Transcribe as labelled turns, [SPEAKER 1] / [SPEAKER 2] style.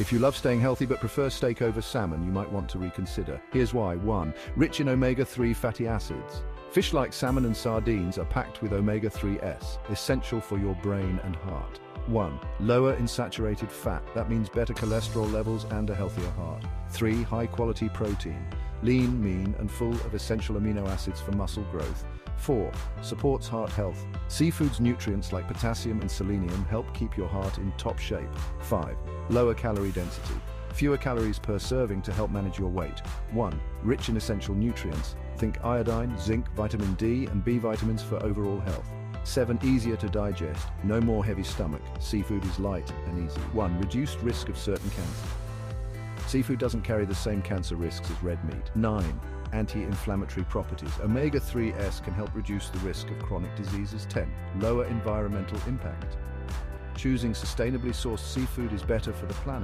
[SPEAKER 1] If you love staying healthy but prefer steak over salmon, you might want to reconsider. Here's why. 1. Rich in omega-3 fatty acids. Fish like salmon and sardines are packed with omega-3s, essential for your brain and heart. 1. Lower in saturated fat. That means better cholesterol levels and a healthier heart. 3. High-quality protein. Lean, mean, and full of essential amino acids for muscle growth. 4. Supports heart health. Seafood's nutrients like potassium and selenium help keep your heart in top shape. 5. Lower calorie density. Fewer calories per serving to help manage your weight. 1. Rich in essential nutrients. Think iodine, zinc, vitamin D, and B vitamins for overall health. 7. Easier to digest. No more heavy stomach. Seafood is light and easy. 1. Reduced risk of certain cancers. Seafood doesn't carry the same cancer risks as red meat. 9. Anti-inflammatory properties. Omega-3s can help reduce the risk of chronic diseases. 10. Lower environmental impact. Choosing sustainably sourced seafood is better for the planet.